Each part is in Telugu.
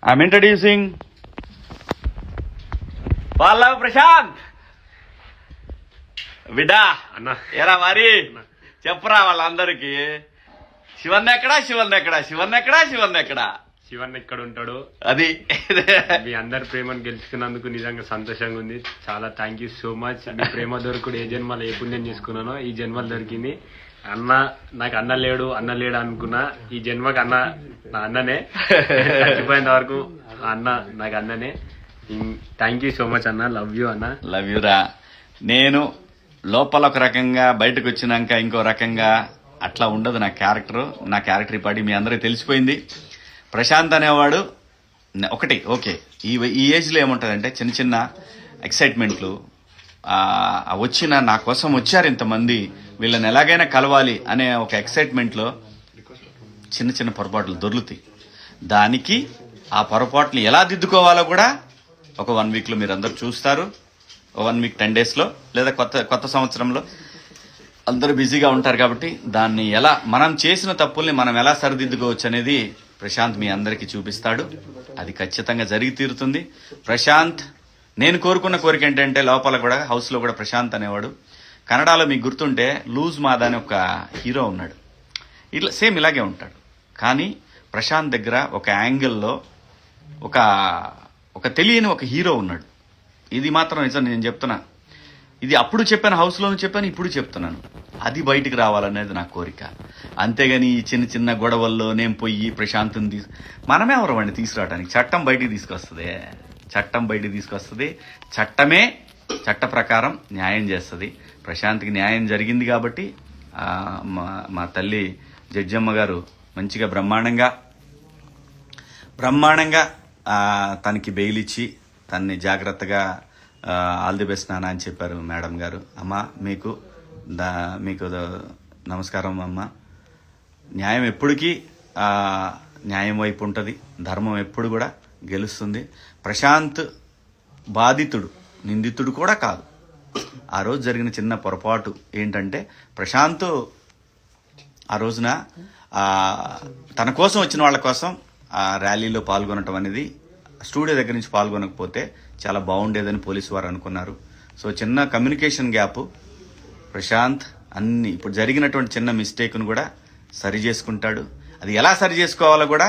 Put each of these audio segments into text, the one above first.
I'm introducing Pallav Prashant. బిడ్డా అన్న ఎరా మరి చెప్పరా వాళ్ళందరికి శివన్ ఎక్కడా శివన్ ఎక్కడ ఉంటాడు అది మీ అందరి ప్రేమను గెలుచుకున్నందుకు నిజంగా సంతోషంగా ఉంది. చాలా థ్యాంక్ యూ సో మచ్. మీ ప్రేమ దొరుకుడు ఏ జన్మలో ఏ పుణ్యం చేసుకున్నానో ఈ జన్మలో దొరికింది. అన్న నాకు అన్న లేడు అనుకున్నా. ఈ జన్మకి అన్న నా అన్ననే, చచ్చిపోయేంత వరకు అన్న నాకు అన్ననే. థ్యాంక్ యూ సో మచ్ అన్న. లవ్ యూ అన్న. లవ్ యూ రా. నేను లోపల ఒక రకంగా బయటకు వచ్చినాక ఇంకో రకంగా అట్లా ఉండదు నా క్యారెక్టర్ ఇప్పటి మీ అందరికీ తెలిసిపోయింది. ప్రశాంత్ అనేవాడు ఒకటి ఓకే. ఈ ఏజ్లో ఏముంటుందంటే చిన్న చిన్న ఎక్సైట్మెంట్లు వచ్చిన నా కోసం వచ్చారు ఇంతమంది, వీళ్ళని ఎలాగైనా కలవాలి అనే ఒక ఎక్సైట్మెంట్లో చిన్న చిన్న పొరపాట్లు దొర్లుతాయి. దానికి ఆ పొరపాట్లు ఎలా దిద్దుకోవాలో కూడా ఒక 1 వీక్లో మీరు అందరు చూస్తారు. 1 వీక్ 10 డేస్లో లేదా కొత్త సంవత్సరంలో అందరూ బిజీగా ఉంటారు కాబట్టి దాన్ని ఎలా మనం చేసిన తప్పుల్ని మనం ఎలా సరిదిద్దుకోవచ్చు అనేది ప్రశాంత్ మీ అందరికీ చూపిస్తాడు. అది ఖచ్చితంగా జరిగి తీరుతుంది. ప్రశాంత్ నేను కోరుకున్న కోరిక ఏంటంటే లోపల కూడా హౌస్లో కూడా ప్రశాంత్ అనేవాడు కన్నడలో మీకు గుర్తుంటే లూజ్ మాదా అని ఒక హీరో ఉన్నాడు. ఇట్లా సేమ్ ఇలాగే ఉంటాడు. కానీ ప్రశాంత్ దగ్గర ఒక యాంగిల్లో ఒక తెలియని ఒక హీరో ఉన్నాడు. ఇది మాత్రం నిజం, నేను చెప్తున్నా. ఇది అప్పుడు చెప్పాను, హౌస్లోనూ చెప్పాను, ఇప్పుడు చెప్తున్నాను. అది బయటికి రావాలనేది నా కోరిక. అంతేగాని ఈ చిన్న చిన్న గొడవల్లో నేను పోయి ప్రశాంత్ని మనమే ఎవరమండి తీసుకురావడానికి. చట్టం బయటికి తీసుకొస్తుంది. చట్టమే చట్ట ప్రకారం న్యాయం చేస్తుంది. ప్రశాంత్కి న్యాయం జరిగింది కాబట్టి మా తల్లి జడ్జమ్మ గారు మంచిగా బ్రహ్మాండంగా తనకి బెయిల్ ఇచ్చి తన్ని జాగ్రత్తగా ఆల్ ది బెస్ట్ నాన్న అని చెప్పారు మేడం గారు. అమ్మ మీకు నమస్కారం అమ్మ. న్యాయం ఎప్పటికీ న్యాయం వైపు ఉంటుంది, ధర్మం ఎప్పుడు కూడా గెలుస్తుంది. ప్రశాంత్ బాధితుడు, నిందితుడు కూడా కాదు. ఆ రోజు జరిగిన చిన్న పొరపాటు ఏంటంటే ప్రశాంత్ ఆ రోజున తన కోసం వచ్చిన వాళ్ళ కోసం ఆ ర్యాలీలో పాల్గొనటం అనేది స్టూడియో దగ్గర నుంచి పాల్గొనకపోతే చాలా బాగుండేదని పోలీసు వారు అనుకున్నారు. సో చిన్న కమ్యూనికేషన్ గ్యాప్. ప్రశాంత్ అన్ని ఇప్పుడు జరిగినటువంటి చిన్న మిస్టేక్ను కూడా సరి చేసుకుంటాడు. అది ఎలా సరి చేసుకోవాలో కూడా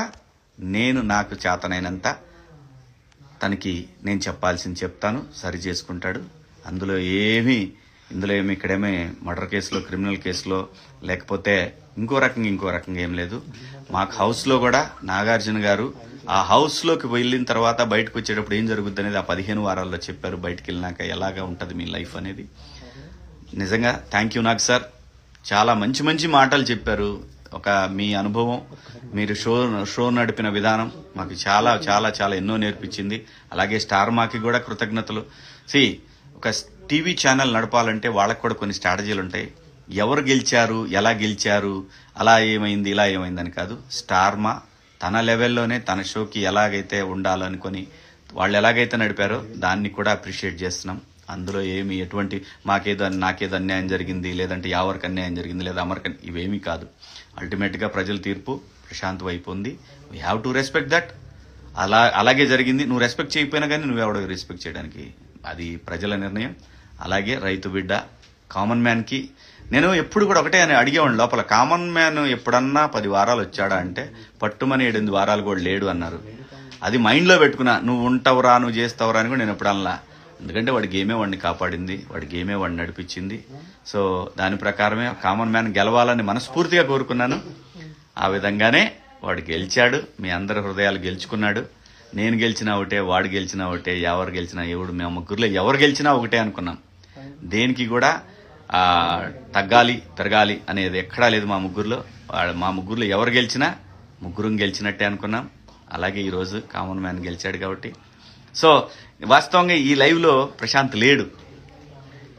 నాకు చేతనైనంత తనకి నేను చెప్పాల్సింది చెప్తాను, సరి చేసుకుంటాడు. ఇందులో ఏమి ఇక్కడేమీ మర్డర్ కేసులో, క్రిమినల్ కేసులో లేకపోతే ఇంకో రకంగా ఏం లేదు. మాకు హౌస్లో కూడా నాగార్జున గారు ఆ హౌస్లోకి వెళ్ళిన తర్వాత బయటకు వచ్చేటప్పుడు ఏం జరుగుద్ది అనేది ఆ 15 వారాల్లో చెప్పారు. బయటకు వెళ్ళినాక ఎలాగా ఉంటుంది మీ లైఫ్ అనేది. నిజంగా థ్యాంక్ యూ నాగ్ సార్. చాలా మంచి మాటలు చెప్పారు. మీ అనుభవం, మీరు షో నడిపిన విధానం మాకు చాలా చాలా చాలా ఎన్నో నేర్పించింది. అలాగే స్టార్ మాకి కూడా కృతజ్ఞతలు. ఒక టీవీ ఛానల్ నడపాలంటే వాళ్ళకు కూడా కొన్ని స్ట్రాటజీలు ఉంటాయి. ఎవరు గెలిచారు, ఎలా గెలిచారు, అలా ఏమైంది ఇలా ఏమైందని కాదు. స్టార్ మా తన లెవెల్లోనే తన షోకి ఎలాగైతే ఉండాలనుకొని వాళ్ళు ఎలాగైతే నడిపారో దాన్ని కూడా అప్రిషియేట్ చేస్తున్నాం. అందులో ఎటువంటి నాకేదో అన్యాయం జరిగింది, లేదంటే ఎవరికి అన్యాయం జరిగింది, లేదా అమర్కి ఇవేమీ కాదు. అల్టిమేట్గా ప్రజల తీర్పు ప్రశాంత్ వైపు ఉంది. We have to respect that. అలాగే జరిగింది. నువ్వు రెస్పెక్ట్ చేయకపోయినా కానీ నువ్వెవడో రెస్పెక్ట్ చేయడానికి అది ప్రజల నిర్ణయం. అలాగే రైతు బిడ్డ కామన్ మ్యాన్కి నేను ఎప్పుడు కూడా ఒకటే అని అడిగేవాడిని లోపల, కామన్ మ్యాన్ ఎప్పుడన్నా 10 వారాలు వచ్చాడా అంటే పట్టుమని 7-8 వారాలు కూడా లేడు అన్నారు. అది మైండ్లో పెట్టుకున్నా. నువ్వు ఉంటావురా, నువ్వు చేస్తావురా అని కూడా నేను ఎప్పుడు అనలా. ఎందుకంటే వాడి గేమే వాడిని కాపాడింది, వాడి గేమే వాడిని నడిపించింది. సో దాని ప్రకారమే కామన్ మ్యాన్ గెలవాలని మనస్ఫూర్తిగా కోరుకున్నాను. ఆ విధంగానే వాడు గెలిచాడు. మీ అందరి హృదయాలు గెలుచుకున్నాడు. నేను గెలిచినా ఒకటే, వాడు గెలిచినా ఒకటే, ఎవరు గెలిచినా మా ముగ్గురులో ఎవరు గెలిచినా ఒకటే అనుకున్నాం. దేనికి కూడా తగ్గాలి పెరగాలి అనేది ఎక్కడా లేదు మా ముగ్గురులో ఎవరు గెలిచినా ముగ్గురం గెలిచినట్టే అనుకున్నాం. అలాగే ఈరోజు కామన్ మ్యాన్ గెలిచాడు కాబట్టి. సో వాస్తవంగా ఈ లైవ్లో ప్రశాంత్ లేడు,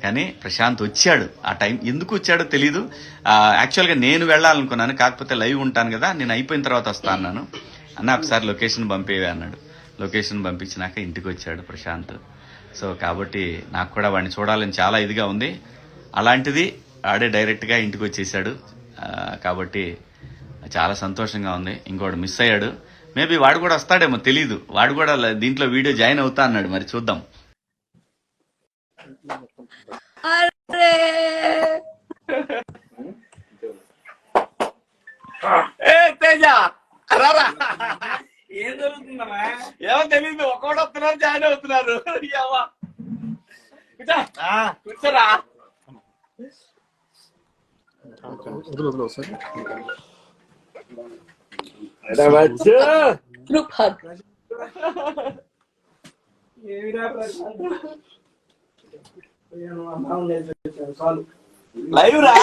కానీ ప్రశాంత్ వచ్చాడు. ఆ టైం ఎందుకు వచ్చాడో తెలీదు. యాక్చువల్గా నేను వెళ్ళాలనుకున్నాను, కాకపోతే లైవ్ ఉంటాను కదా, నేను అయిపోయిన తర్వాత వస్తా అన్నాను. అన్న ఒకసారి లొకేషన్ పంపేవే అన్నాడు. లొకేషన్ పంపించినాక ఇంటికి వచ్చాడు ప్రశాంత్. సో కాబట్టి నాకు కూడా వాడిని చూడాలని చాలా ఇదిగా ఉంది. అలాంటిది ఆడే డైరెక్ట్గా ఇంటికి వచ్చేసాడు. కాబట్టి చాలా సంతోషంగా ఉంది. ఇంకోటి మిస్ అయ్యాడు. మేబీ వాడు కూడా వస్తాడేమో తెలీదు. వాడు కూడా దీంట్లో వీడియో జాయిన్ అవుతా అన్నాడు, మరి చూద్దాం. అరే తేజ రారా, ఏం జరుగుతుందా? ఏమో తెలియదు, ఒక్కోటి వస్తున్నారు, జాయిన్ అవుతున్నారు. కూర్చోరా. Group hug. లైవ్ రా.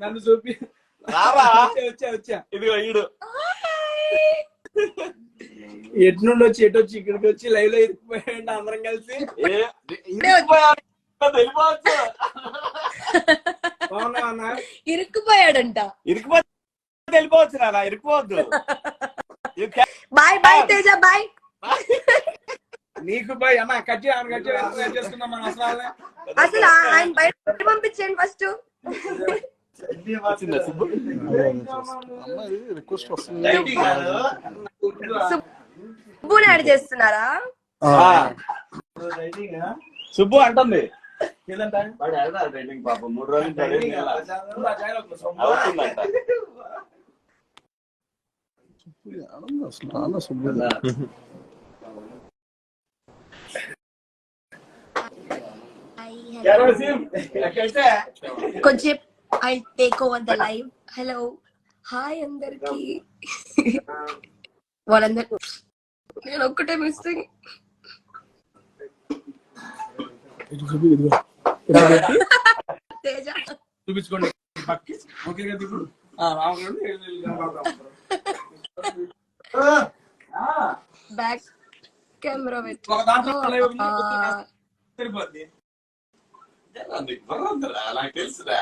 నన్ను చూపి రారా. వచ్చా ఇదిగో ఈడు ఎటు నుండి వచ్చి ఎటు వచ్చి ఇక్కడికి వచ్చి లైవ్ లో ఇరికిపోయాడు. అందరం కలిసి వెళ్ళిపోవచ్చు. ఇరుక్కుపోయాడంట. ఇరికిపోతే వెళ్ళిపోవచ్చు నాన్న, ఇరికిపోవద్దు. Bye bye Teja, bye. నీకు బాయ్ అన్న. కట్ చేసుకున్నాం అసలు ఆయన బయట పంపించండి ఫస్ట్. సుబ్బుని యాడ్ చేస్తున్నారా? సుబ్బు అంటుంది పాపం 3 రోజులు కొంచెం I take over the live. Hello hi అందరికి. వాళ్ళందరూ నేను ఒక్కటే మిస్సింగ్. తేజ చూపించుకోండి. బ్యాక్ కెమెరా సరిపోద్ది. నాకు తెలుసురా.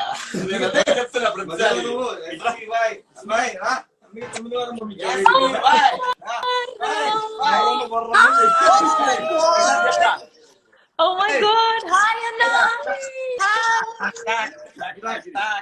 Oh my God! Hi, Anna. Hi.